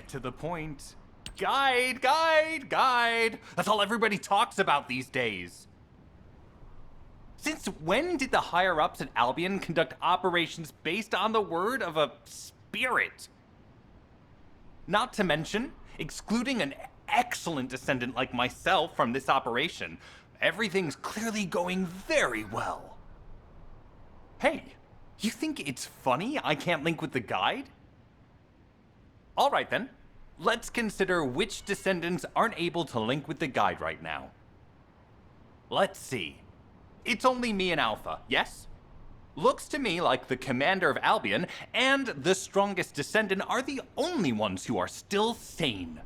to the point. Guide, guide, guide. That's all everybody talks about these days. Since when did the higher-ups at Albion conduct operations based on the word of a spirit? Not to mention, excluding an excellent descendant like myself from this operation, everything's clearly going very well. Hey, you think it's funny I can't link with the guide? Alright then, let's consider which descendants aren't able to link with the guide right now. Let's see. It's only me and Alpha, yes? Looks to me like the commander of Albion and the strongest descendant are the only ones who are still sane.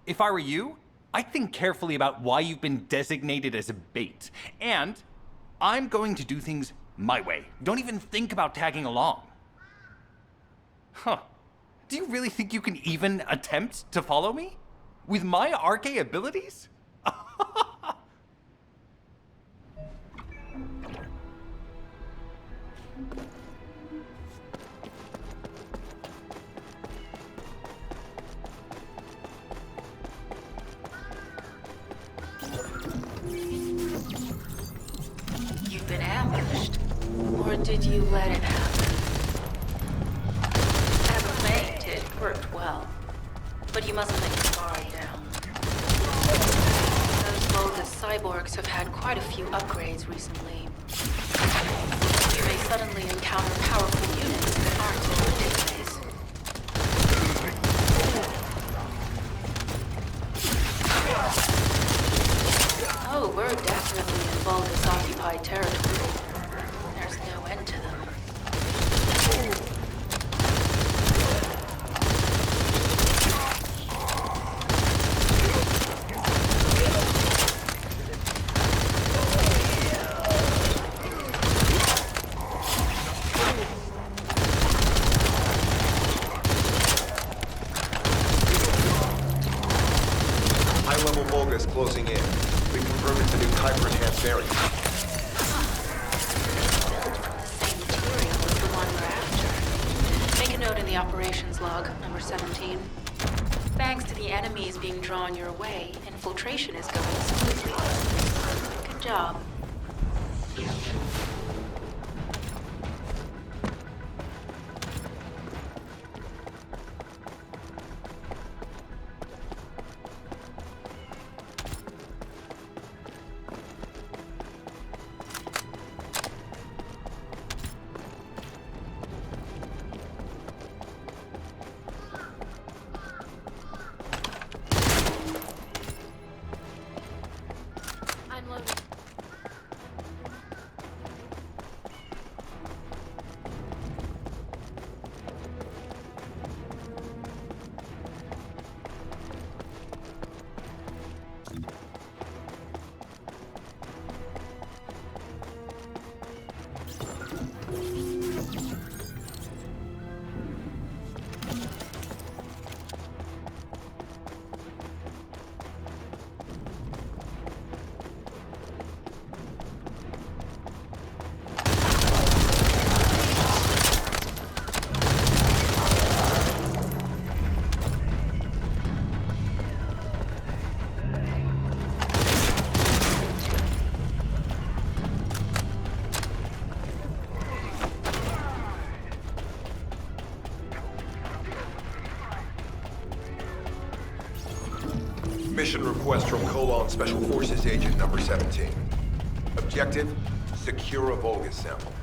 If I were you, I'd think carefully about why you've been designated as a bait, and I'm going to do things my way. Don't even think about tagging along. Huh. Do you really think you can even attempt to follow me? With my arcane abilities? You've been ambushed. Or did you let it happen? As a feint, it worked well. But you mustn't let your guard down. Those bogus cyborgs have had quite a few upgrades recently. You may suddenly encounter powerful units that aren't in your database. Oh, we're definitely in Vulgus occupied territory. There's no end to them. High-level Vulgus closing in. We confirm it's a new Kuiper-enhanced variant. The same material as the one we're after. Make a note in the operations log, number 17. Thanks to the enemies being drawn your way, infiltration is going smoothly. Good job. Unload. Mission request from Colon Special Forces Agent number 17. Objective, secure a Vulgus sample.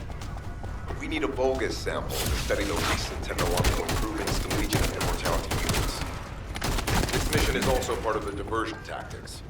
We need a Vulgus sample to study the recent technological improvements to Legion and Immortality units. This mission is also part of the diversion tactics.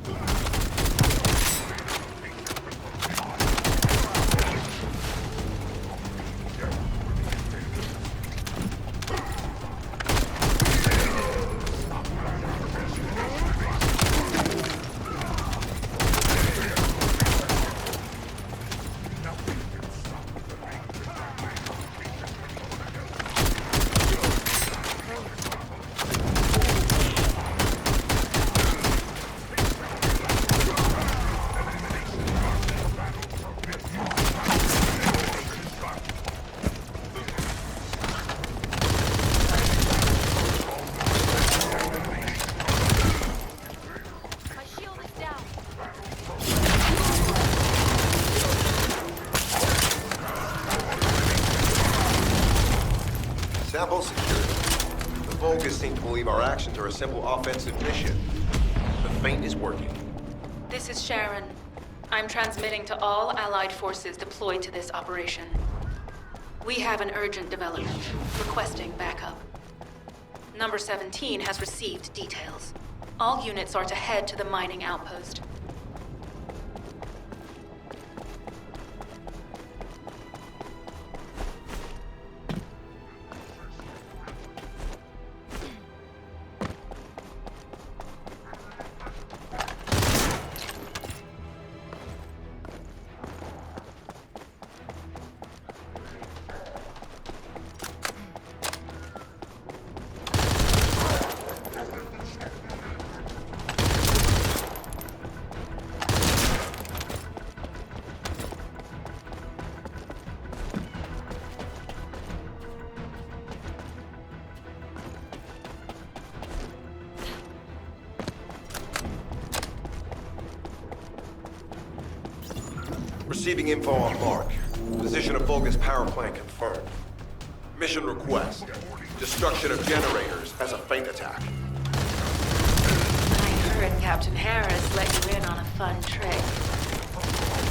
Sample secured. The Vulgus seem to believe our actions are a simple offensive mission. The feint is working. This is Sharon. I'm transmitting to all Allied forces deployed to this operation. We have an urgent development, requesting backup. Number 17 has received details. All units are to head to the mining outpost. Receiving info on Mark. Position of Vulgus power plant confirmed. Mission request. Destruction of generators as a feint attack. I heard Captain Harris let you in on a fun trick.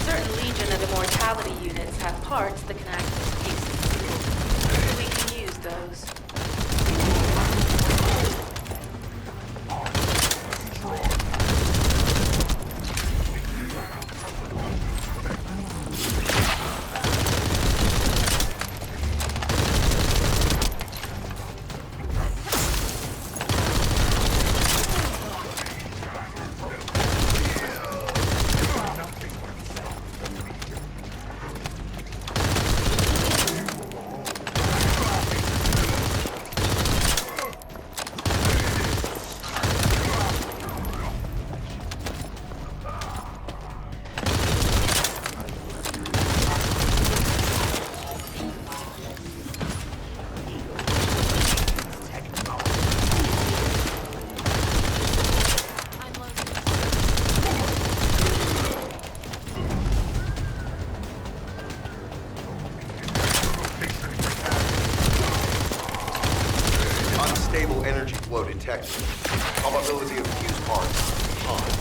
Certain Legion of Immortality units have parts that can act as pieces. We can use those. Unstable energy flow detected. Probability of fuse parts high.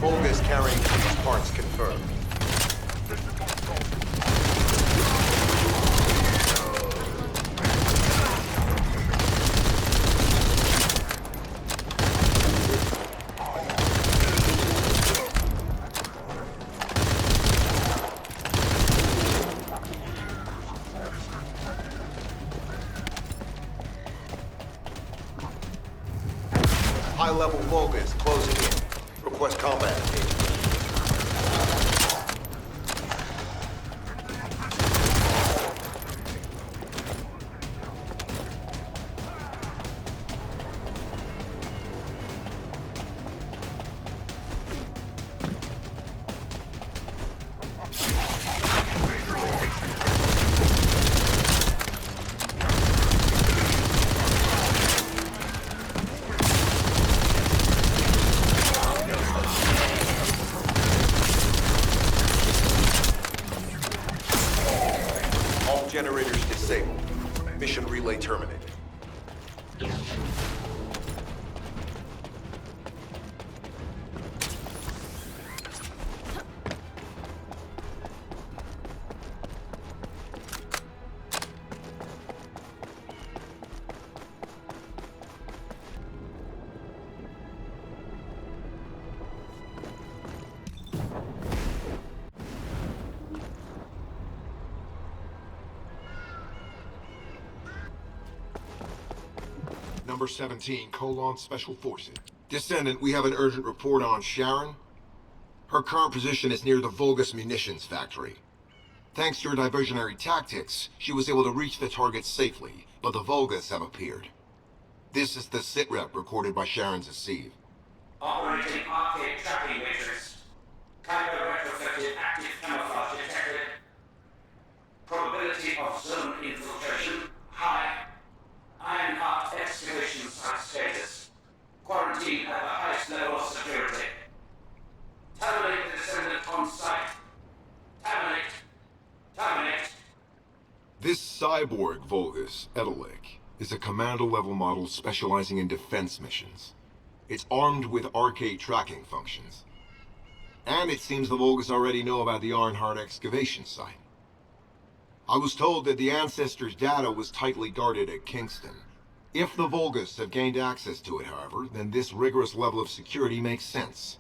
Vulgus carrying fuse parts confirmed. High-level Vulgus closing in. Request combat engagement. number 17, Special Forces. Descendant, we have an urgent report on Sharon. Her current position is near the Vulgus munitions factory. Thanks to your diversionary tactics, she was able to reach the target safely, but the Vulgus have appeared. This is the sitrep recorded by Sharon's Deceive. Operating arcade tracking matrix. Kyber retrofitted active camouflage detected. Probability of zone infiltration high. Ironheart excavation site status. Quarantine at the highest level of security. Terminate the descendant on site. Terminate. Terminate. This cyborg Vulgus, Edelik, is a commando-level model specializing in defense missions. It's armed with arcade tracking functions. And it seems the Vulgus already know about the Ironheart excavation site. I was told that the Ancestors' data was tightly guarded at Kingston. If the Vulgus have gained access to it, however, then this rigorous level of security makes sense.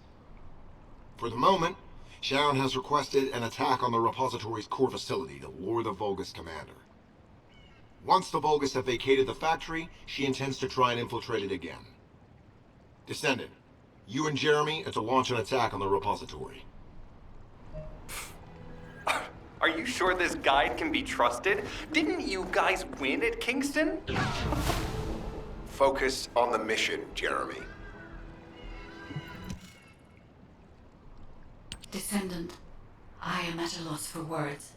For the moment, Sharon has requested an attack on the repository's core facility to lure the Vulgus commander. Once the Vulgus have vacated the factory, she intends to try and infiltrate it again. Descendant, you and Jeremy are to launch an attack on the repository. Are you sure this guide can be trusted? Didn't you guys win at Kingston? Focus on the mission, Jeremy. Descendant, I am at a loss for words.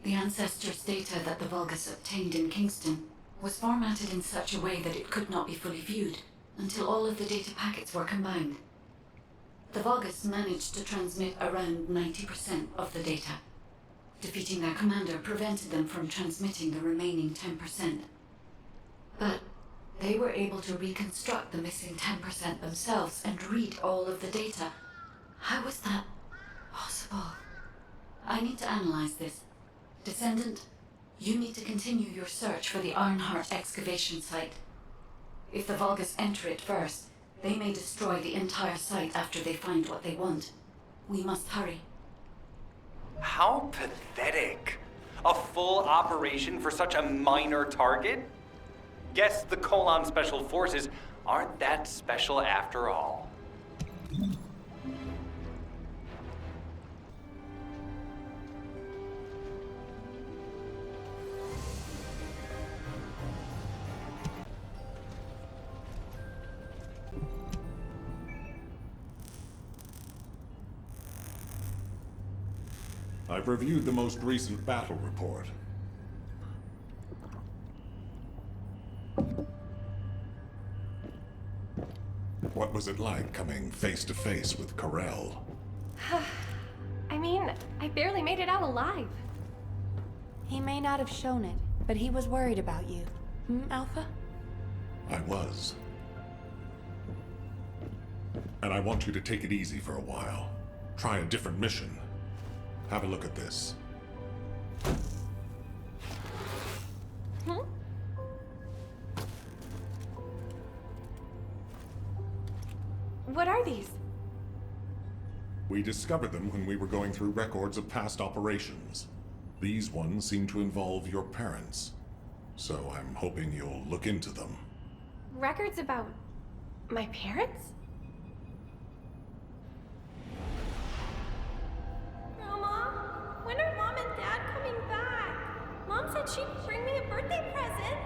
The Ancestors' data that the Vulgus obtained in Kingston was formatted in such a way that it could not be fully viewed until all of the data packets were combined. The Vulgus managed to transmit around 90% of the data. Defeating their commander prevented them from transmitting the remaining 10%. But they were able to reconstruct the missing 10% themselves and read all of the data. How was that possible? I need to analyze this. Descendant, you need to continue your search for the Ironheart excavation site. If the Vulgus enter it first, they may destroy the entire site after they find what they want. We must hurry. How pathetic. A full operation for such a minor target? Guess the Special Forces aren't that special after all. I've reviewed the most recent battle report. What was it like coming face to face with Corell? I mean, I barely made it out alive. He may not have shown it, but he was worried about you. Alpha? I was. And I want you to take it easy for a while. Try a different mission. Have a look at this. What are these? We discovered them when we were going through records of past operations. These ones seem to involve your parents. So I'm hoping you'll look into them. Records about my parents? Grandma, when are Mom and Dad coming back? Mom said she'd bring me a birthday present.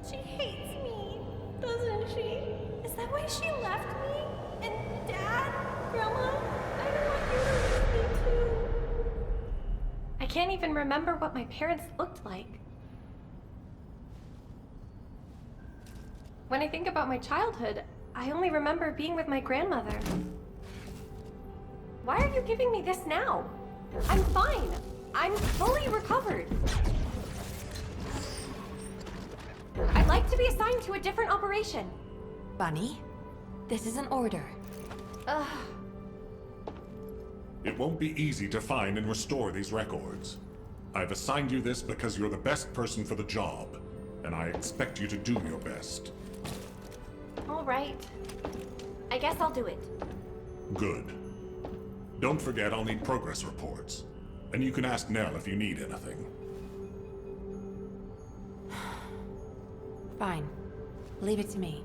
She hates me, doesn't she? Is that why she left me? And Dad? Grandma? I don't want you to leave me too. I can't even remember what my parents looked like. When I think about my childhood, I only remember being with my grandmother. Why are you giving me this now? I'm fine. I'm fully recovered. I'd like to be assigned to a different operation. Bunny, this is an order. Ugh. It won't be easy to find and restore these records. I've assigned you this because you're the best person for the job, and I expect you to do your best. All right. I guess I'll do it. Good. Don't forget I'll need progress reports. And you can ask Nell if you need anything. Fine. Leave it to me.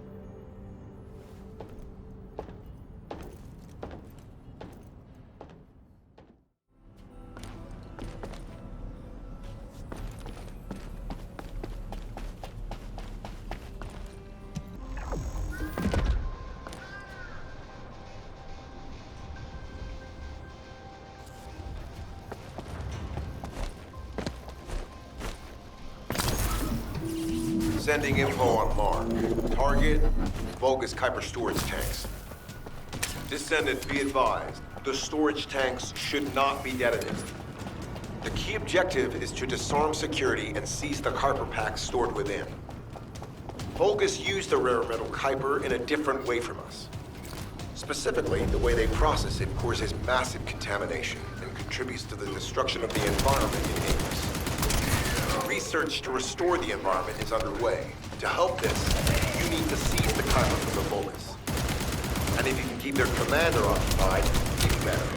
Sending info on mark. Target, Vulgus Kuiper storage tanks. Descendant, be advised. The storage tanks should not be detonated. The key objective is to disarm security and seize the Kuiper packs stored within. Vulgus used the rare metal Kuiper in a different way from us. Specifically, the way they process it causes massive contamination and contributes to the destruction of the environment in Ignis. Research to restore the environment is underway. To help this, you need to seize the Kuiper from the Vulgus. And if you can keep their commander occupied, even better.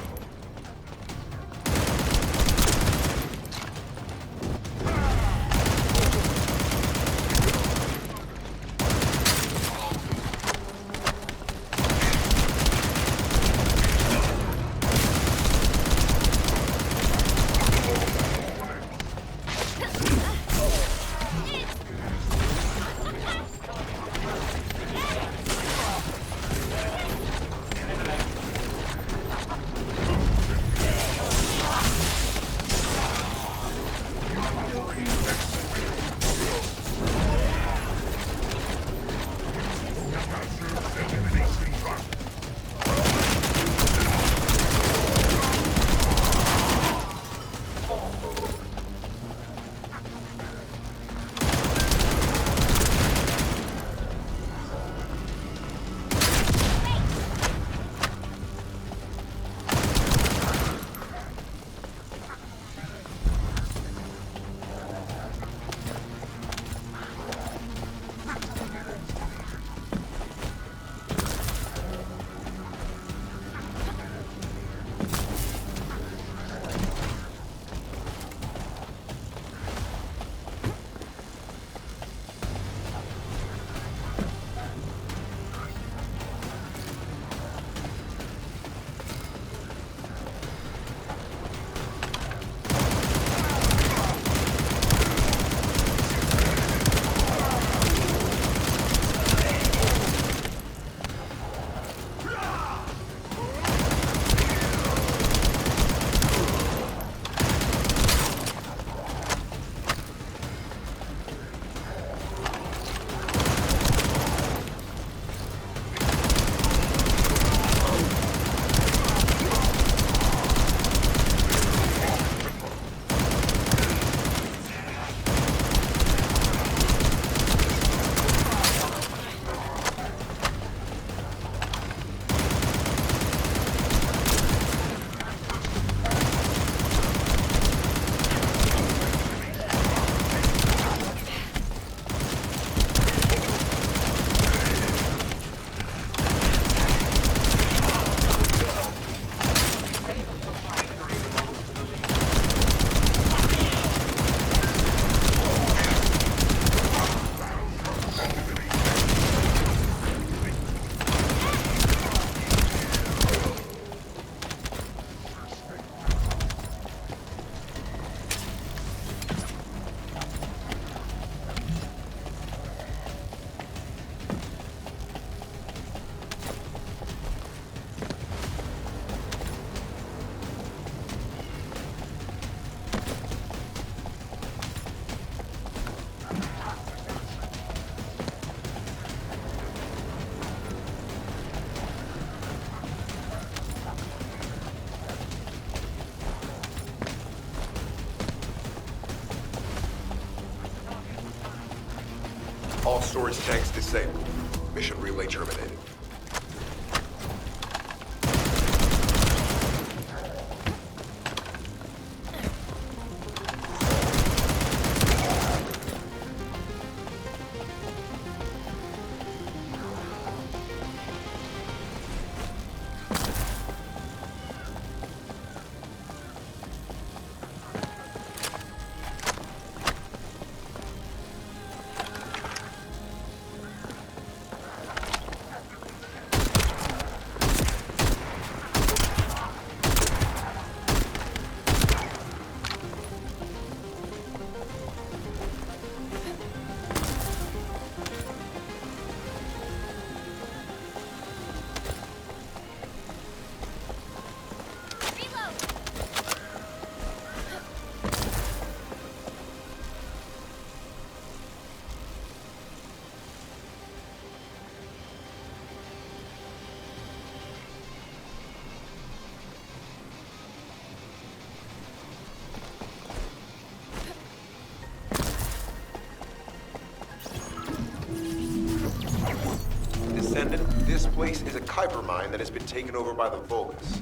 All storage tanks disabled. Mission relay terminated. Descendant, this place is a Kuiper mine that has been taken over by the Vulgus.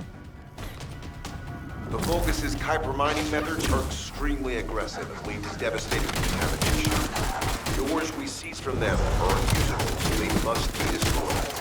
The Vulgus' Kuiper mining methods are extremely aggressive and lead to devastating contamination. The ores we seize from them are unusable, so they must be destroyed.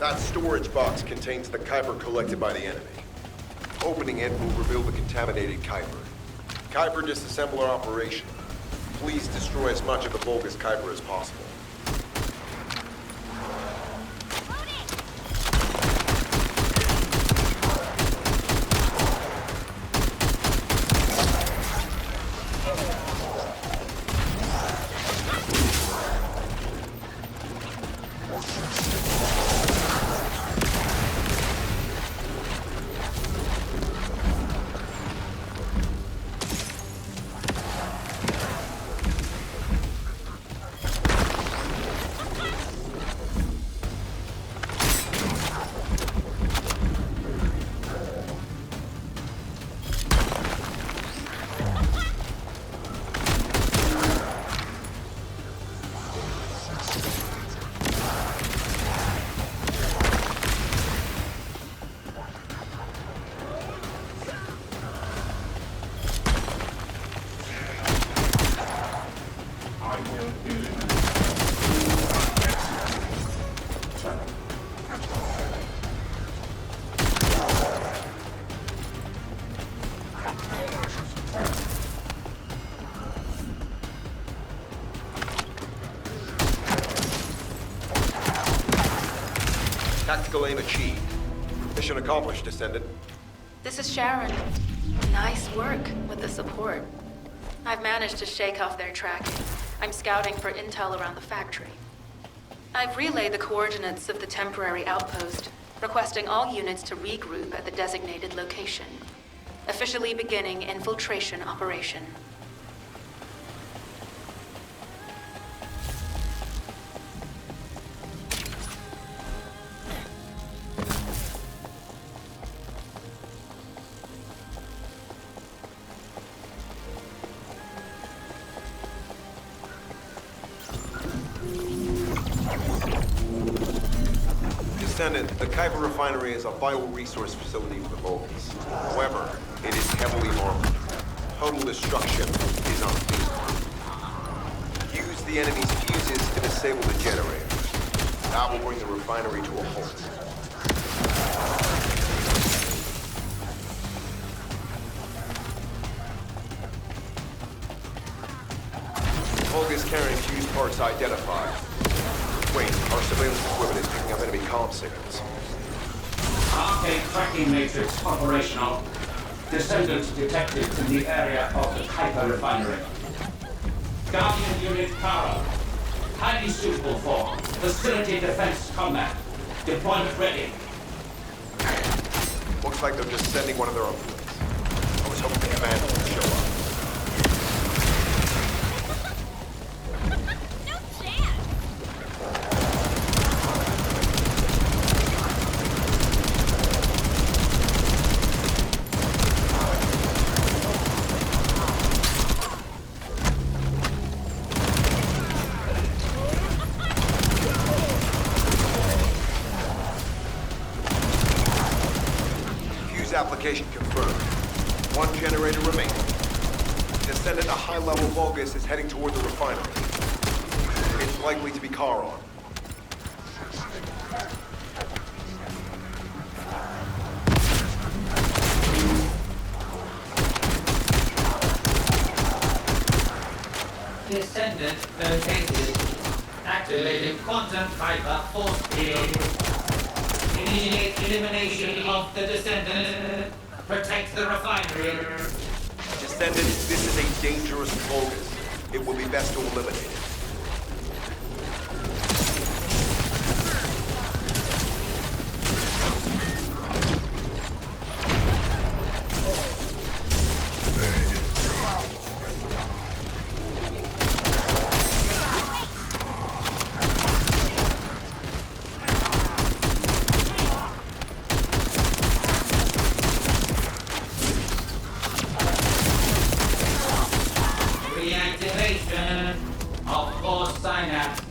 That storage box contains the Kuiper collected by the enemy. Opening it will reveal the contaminated Kuiper. Kuiper disassembler operation. Please destroy as much of the Vulgus Kuiper as possible. Tactical aim achieved. Mission accomplished, Descendant. This is Sharon. Nice work with the support. I've managed to shake off their tracking. I'm scouting for intel around the factory. I've relayed the coordinates of the temporary outpost, requesting all units to regroup at the designated location. Officially beginning infiltration operation. Descendant, the Kuiper refinery is a vital resource facility for the Vulgus. However, it is heavily armored. Total destruction is unthinkable. Use the enemy's fuses to disable the generator. That will bring the refinery to a halt. Vulgus carrying fuse parts identified. Wait, our surveillance equipment is picking up enemy comm signals. Arcade tracking matrix operational. Descendants detected in the area of the Kuiper refinery. Guardian unit power. Highly suitable for facility defense combat. Deployment ready. Looks like they're just sending one of their own fleets. I was hoping the command would show up. Application confirmed. One generator remaining. Descendant, a high-level Vulgus is heading toward the refinery. It's likely to be Charon. Descendant located. Activating quantum fiber force field. Initiate elimination of the Descendant. Protect the refinery. Descendant, this is a dangerous Vulgus. It will be best to eliminate it. Reactivation of force synapse.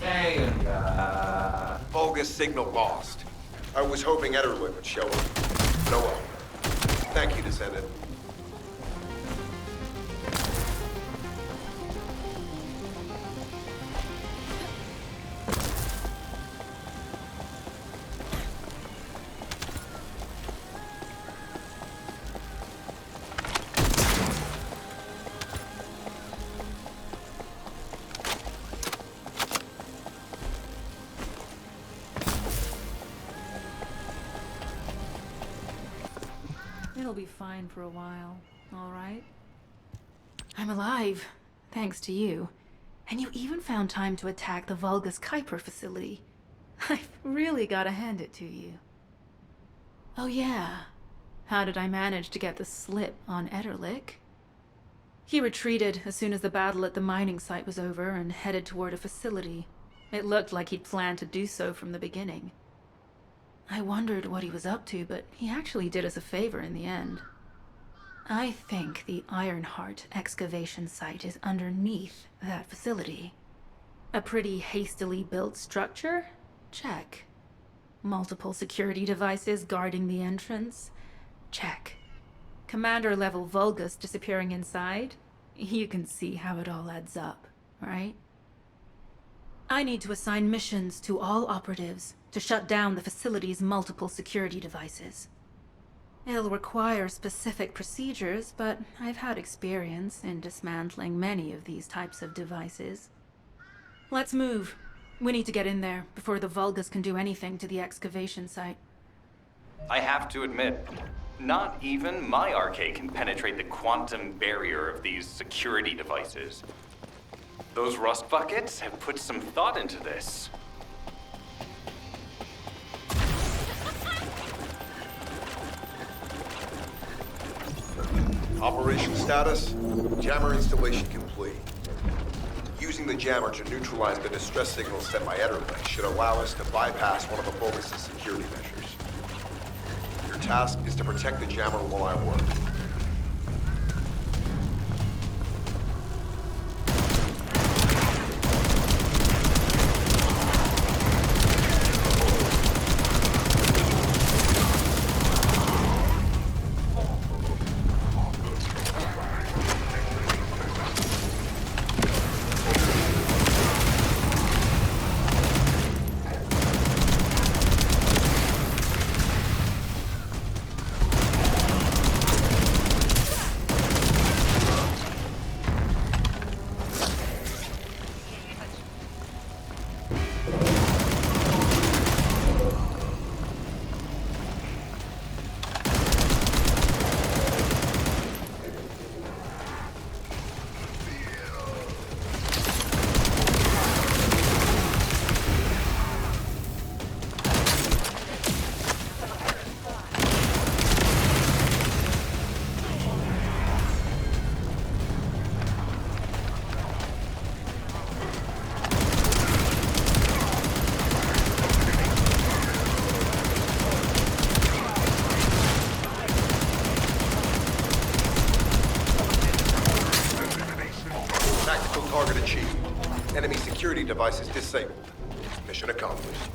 Failure. Vulgus signal lost. I was hoping Ederlin would show up. No well. Thank you, Descendant. It'll be fine for a while, all right? I'm alive, thanks to you. And you even found time to attack the Vulgus Kuiper facility. I've really gotta hand it to you. Oh yeah, how did I manage to get the slip on Ederlich? He retreated as soon as the battle at the mining site was over and headed toward a facility. It looked like he'd planned to do so from the beginning. I wondered what he was up to, but he actually did us a favor in the end. I think the Ironheart excavation site is underneath that facility. A pretty hastily built structure? Check. Multiple security devices guarding the entrance? Check. Commander-level Vulgus disappearing inside? You can see how it all adds up, right? I need to assign missions to all operatives to shut down the facility's multiple security devices. It'll require specific procedures, but I've had experience in dismantling many of these types of devices. Let's move. We need to get in there before the Vulgus can do anything to the excavation site. I have to admit, not even my arcade can penetrate the quantum barrier of these security devices. Those rust buckets have put some thought into this. Operation status, jammer installation complete. Using the jammer to neutralize the distress signal sent by Ederlich should allow us to bypass one of the Vulgus' security measures. Your task is to protect the jammer while I work. Target achieved. Enemy security devices disabled. Mission accomplished.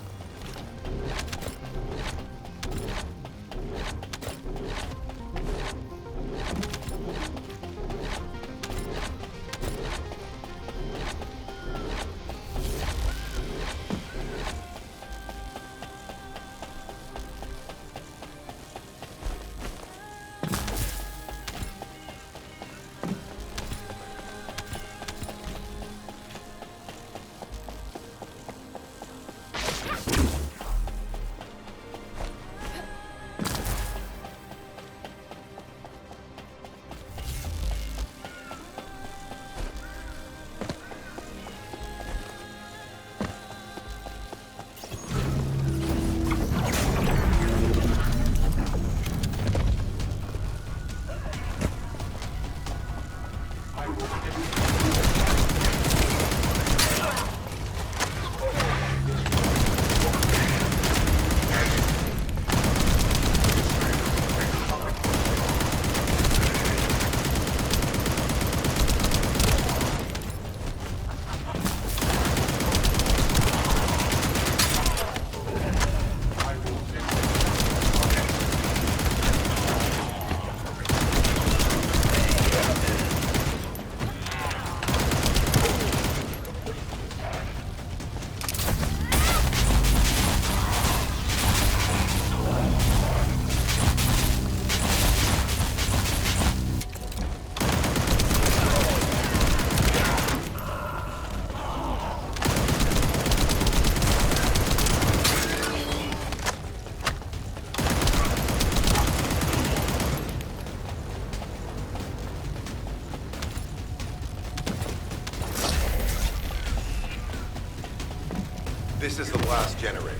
is the blast generator.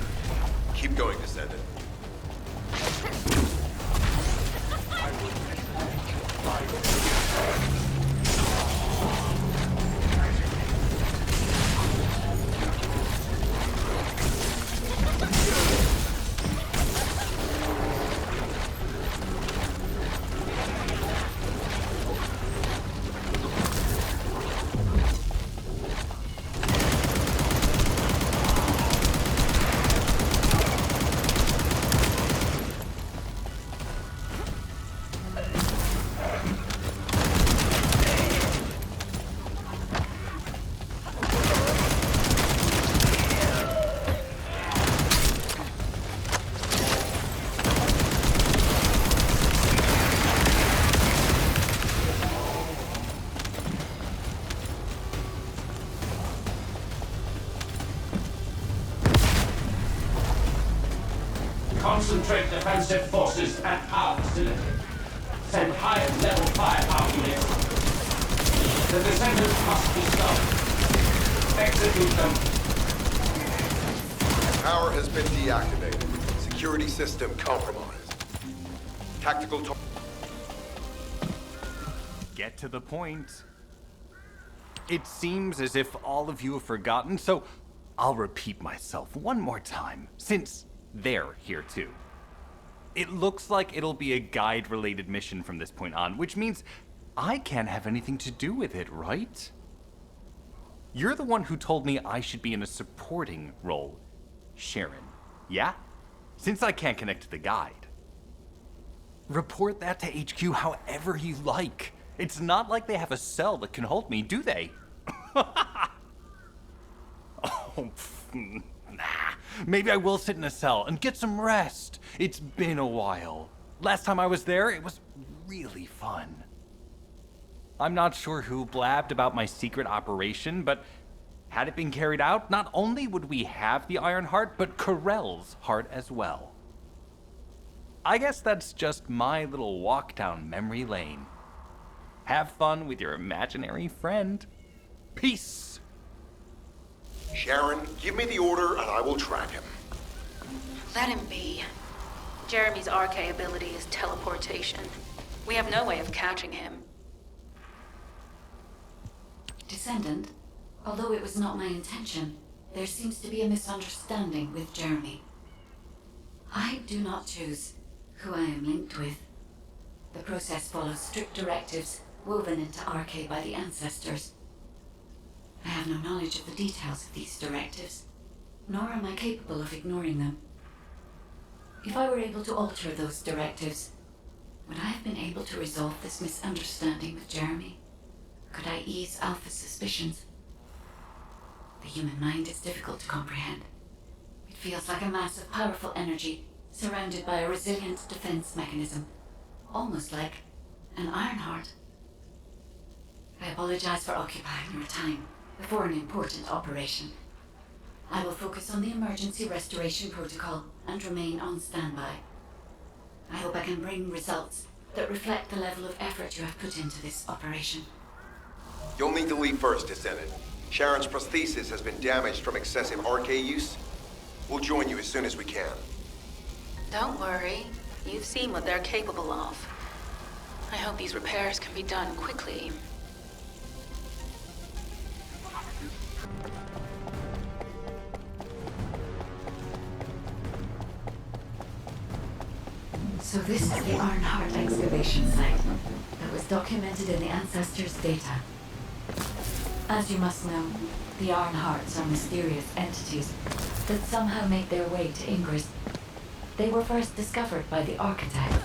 Keep going, Descendant. Concentrate defensive forces at our facility. Send high-level firepower units. The Descendants must be stopped. Execute them. Power has been deactivated. Security system compromised. Tactical Get to the point. It seems as if all of you have forgotten, so I'll repeat myself one more time, since they're here too. It looks like it'll be a guide-related mission from this point on, which means I can't have anything to do with it, right? You're the one who told me I should be in a supporting role, Sharon. Yeah? Since I can't connect to the guide. Report that to HQ however you like. It's not like they have a cell that can hold me, do they? Oh, nah. Maybe I will sit in a cell and get some rest. It's been a while. Last time I was there, it was really fun. I'm not sure who blabbed about my secret operation, but had it been carried out, not only would we have the Iron Heart, but Corell's heart as well. I guess that's just my little walk down memory lane. Have fun with your imaginary friend. Peace. Sharon, give me the order and I will track him. Let him be. Jeremy's RK ability is teleportation. We have no way of catching him. Descendant, although it was not my intention, there seems to be a misunderstanding with Jeremy. I do not choose who I am linked with. The process follows strict directives woven into RK by the ancestors. I have no knowledge of the details of these directives, nor am I capable of ignoring them. If I were able to alter those directives, would I have been able to resolve this misunderstanding with Jeremy? Could I ease Alpha's suspicions? The human mind is difficult to comprehend. It feels like a mass of powerful energy surrounded by a resilient defense mechanism, almost like an Iron Heart. I apologize for occupying your time before an important operation. I will focus on the emergency restoration protocol and remain on standby. I hope I can bring results that reflect the level of effort you have put into this operation. You'll need to leave first, Descendant. Sharon's prosthesis has been damaged from excessive RK use. We'll join you as soon as we can. Don't worry. You've seen what they're capable of. I hope these repairs can be done quickly. So this is the Iron Heart excavation site that was documented in the Ancestors' data. As you must know, the Iron Hearts are mysterious entities that somehow made their way to Ingress. They were first discovered by the Architect.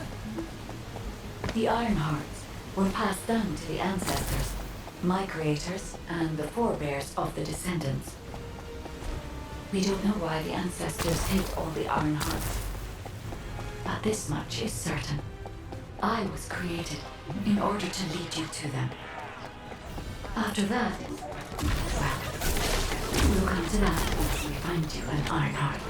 The Iron Hearts were passed down to the Ancestors, my creators, and the forebears of the Descendants. We don't know why the Ancestors hid all the Iron Hearts, but this much is certain. I was created in order to lead you to them. After that, well, we'll come to that once we find you an Iron Heart.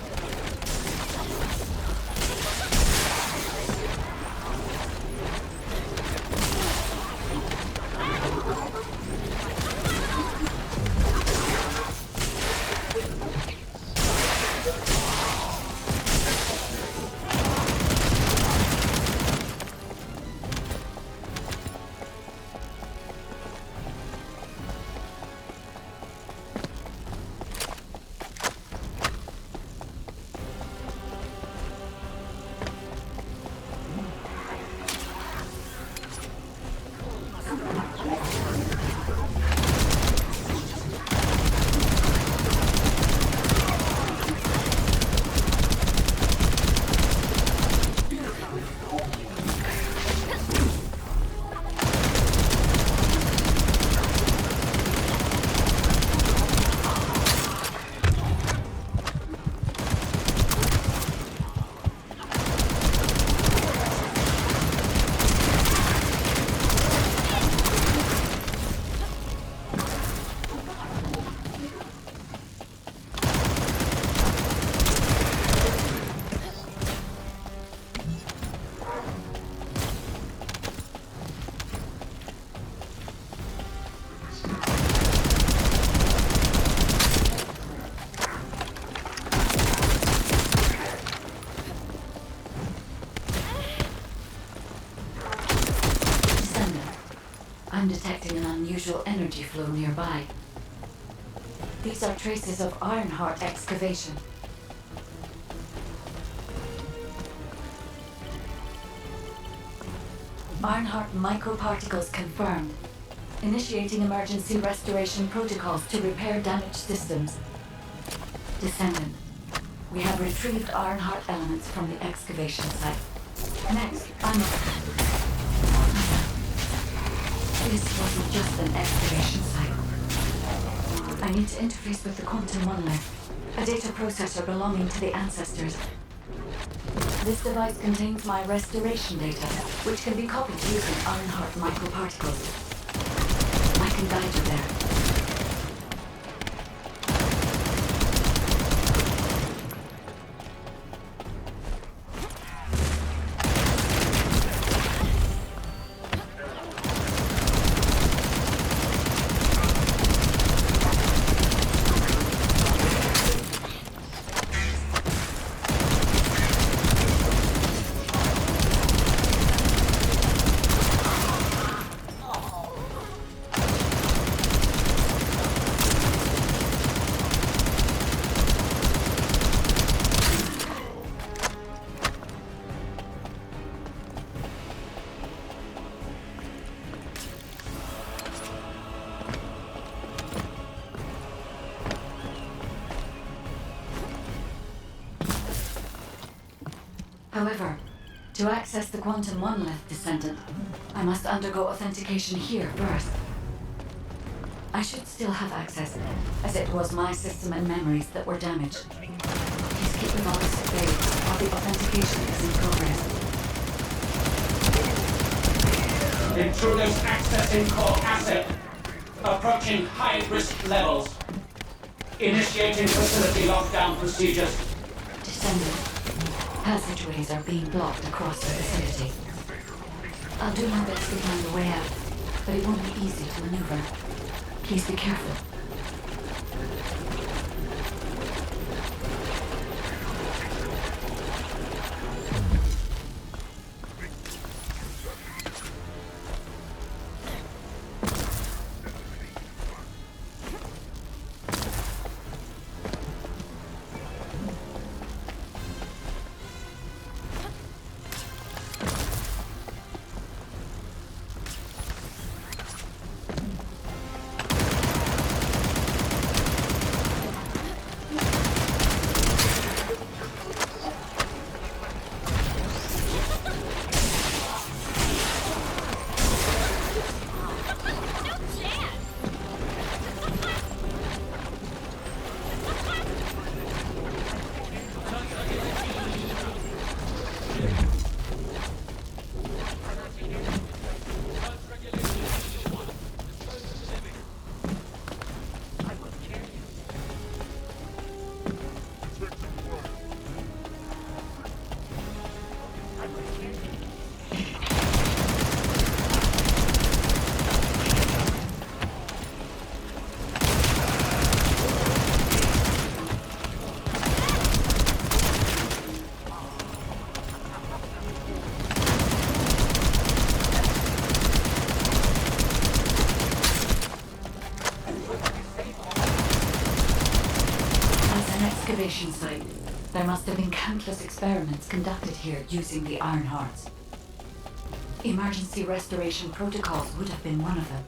I'm detecting an unusual energy flow nearby. These are traces of Ironheart excavation. Ironheart microparticles confirmed. Initiating emergency restoration protocols to repair damaged systems. Descendant, we have retrieved Ironheart elements from the excavation site. Next, This wasn't just an excavation site. I need to interface with the quantum monolith, a data processor belonging to the ancestors. This device contains my restoration data, which can be copied using Ironheart microparticles. I can guide you there. However, to access the quantum monolith, Descendant, I must undergo authentication here first. I should still have access, as it was my system and memories that were damaged. Please keep the knowledge at bay while the authentication is in progress. Intruders accessing core asset. Approaching high-risk levels. Initiating facility lockdown procedures. Descendant, passageways are being blocked across the facility. I'll do my best to find a way out, but it won't be easy to maneuver. Please be careful. Excavation site. There must have been countless experiments conducted here using the Ironhearts. Emergency restoration protocols would have been one of them.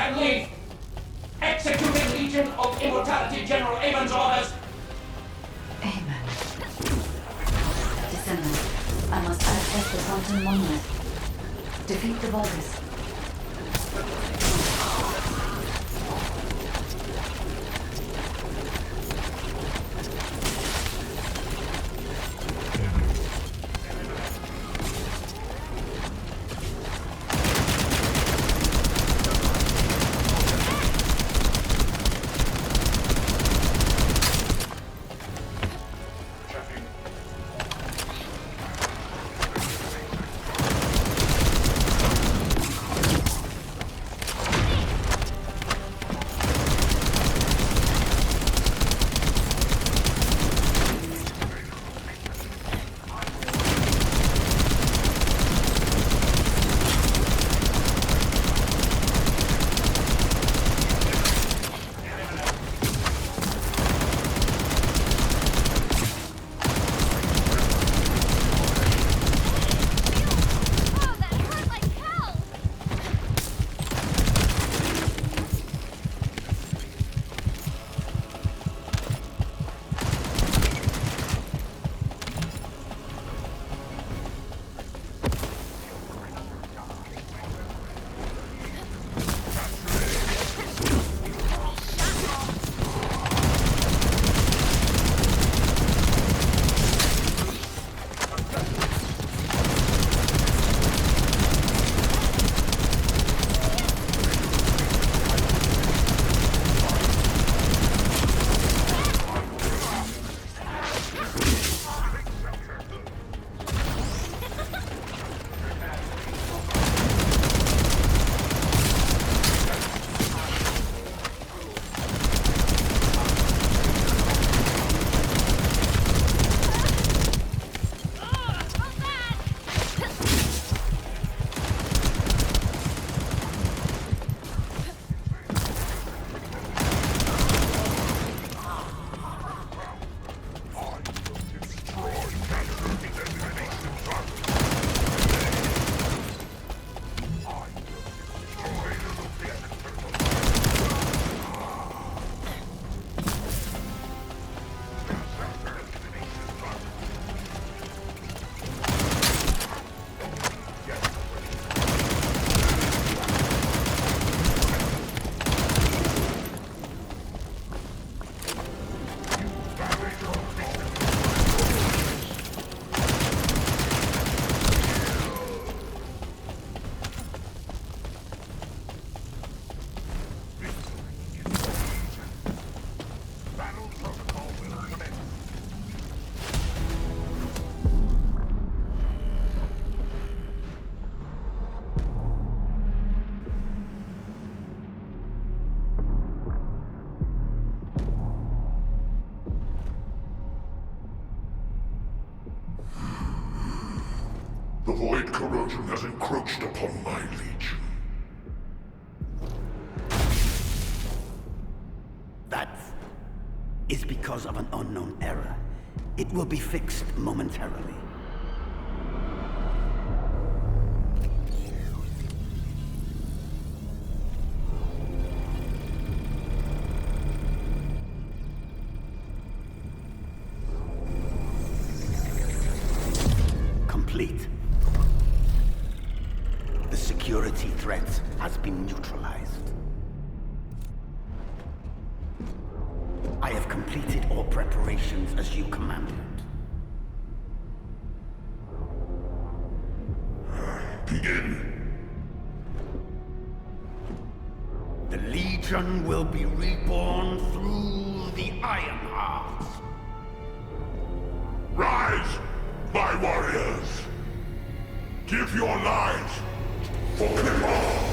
can leave. Executing Legion of Immortality General Amon's orders. Amen. Descendants, I must access the quantum monolith. Defeat the Vulgus. The void corrosion has encroached upon my legion. That is because of an unknown error. It will be fixed momentarily. Complete. The security threat has been neutralized. I have completed all preparations as you commanded. Begin. The Legion will be reborn through the Iron Heart. Rise, my warriors! Give your lives for Clipper!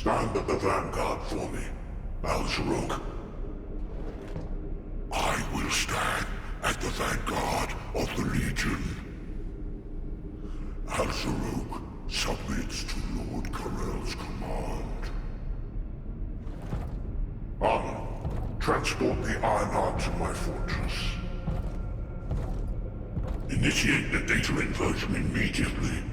Stand at the vanguard for me, Al-Zaruk. I will stand at the vanguard of the Legion. Al-Zaruk submits to Lord Karel's command. Armor, transport the Ironheart to my fortress. Initiate the data inversion immediately.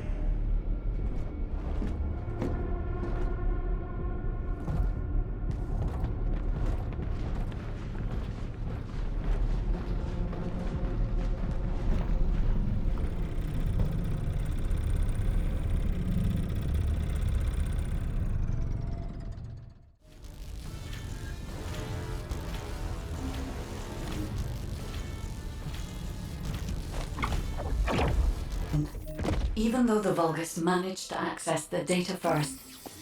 Even though the Vulgus managed to access the data first,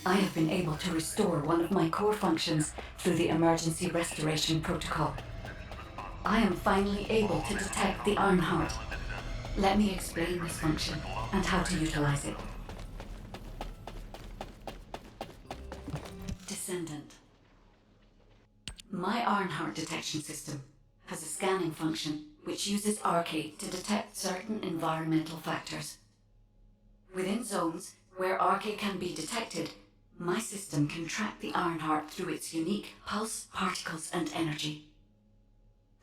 I have been able to restore one of my core functions through the emergency restoration protocol. I am finally able to detect the Ironheart. Let me explain this function and how to utilize it. Descendant. My Ironheart detection system has a scanning function which uses Arcade to detect certain environmental factors. Within zones where Arcade can be detected, my system can track the Ironheart through its unique pulse, particles, and energy.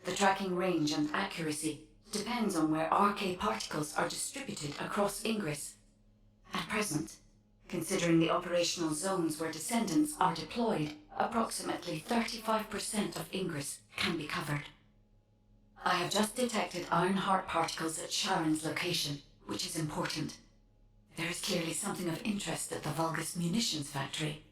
The tracking range and accuracy depends on where Arcade particles are distributed across Ingress. At present, considering the operational zones where Descendants are deployed, approximately 35% of Ingress can be covered. I have just detected Ironheart particles at Sharon's location, which is important. There is clearly something of interest at the Vulgus munitions factory.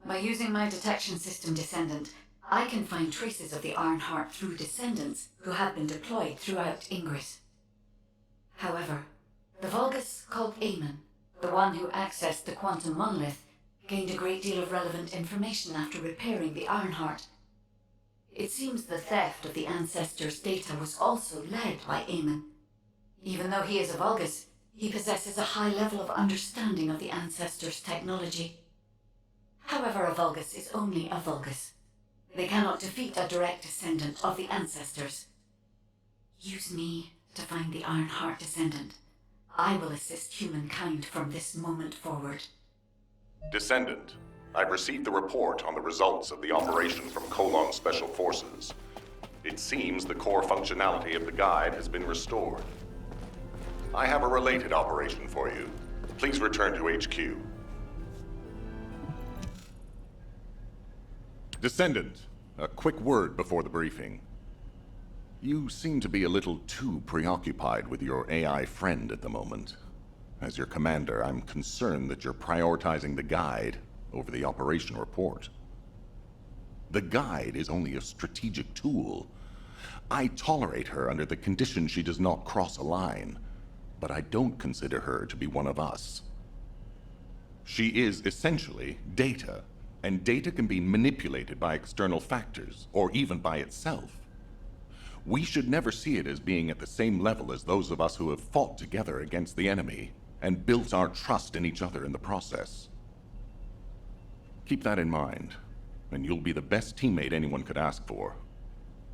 By using my detection system Descendant, I can find traces of the Ironheart through Descendants who have been deployed throughout Ingress. However, the Vulgus called Eamon, the one who accessed the quantum monolith, gained a great deal of relevant information after repairing the Ironheart. It seems the theft of the Ancestors' data was also led by Eamon. Even though he is a Vulgus, he possesses a high level of understanding of the Ancestors' technology. However, a Vulgus is only a Vulgus. They cannot defeat a direct descendant of the Ancestors. Use me to find the Ironheart Descendant. I will assist humankind from this moment forward. Descendant, I've received the report on the results of the operation from Colon Special Forces. It seems the core functionality of the guide has been restored. I have a related operation for you. Please return to HQ. Descendant, a quick word before the briefing. You seem to be a little too preoccupied with your AI friend at the moment. As your commander, I'm concerned that you're prioritizing the guide over the operation report. The guide is only a strategic tool. I tolerate her under the condition she does not cross a line, but I don't consider her to be one of us. She is essentially data, and data can be manipulated by external factors, or even by itself. We should never see it as being at the same level as those of us who have fought together against the enemy and built our trust in each other in the process. Keep that in mind, and you'll be the best teammate anyone could ask for.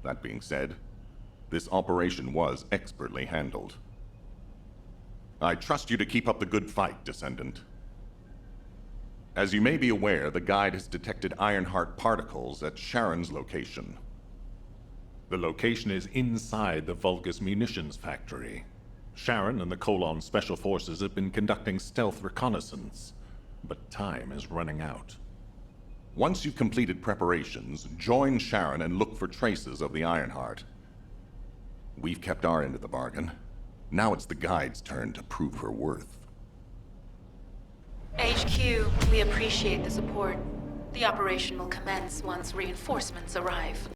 That being said, this operation was expertly handled. I trust you to keep up the good fight, Descendant. As you may be aware, the guide has detected Ironheart particles at Sharon's location. The location is inside the Vulgus munitions factory. Sharon and the Colon Special Forces have been conducting stealth reconnaissance, but time is running out. Once you've completed preparations, join Sharon and look for traces of the Ironheart. We've kept our end of the bargain. Now it's the guide's turn to prove her worth. HQ, we appreciate the support. The operation will commence once reinforcements arrive.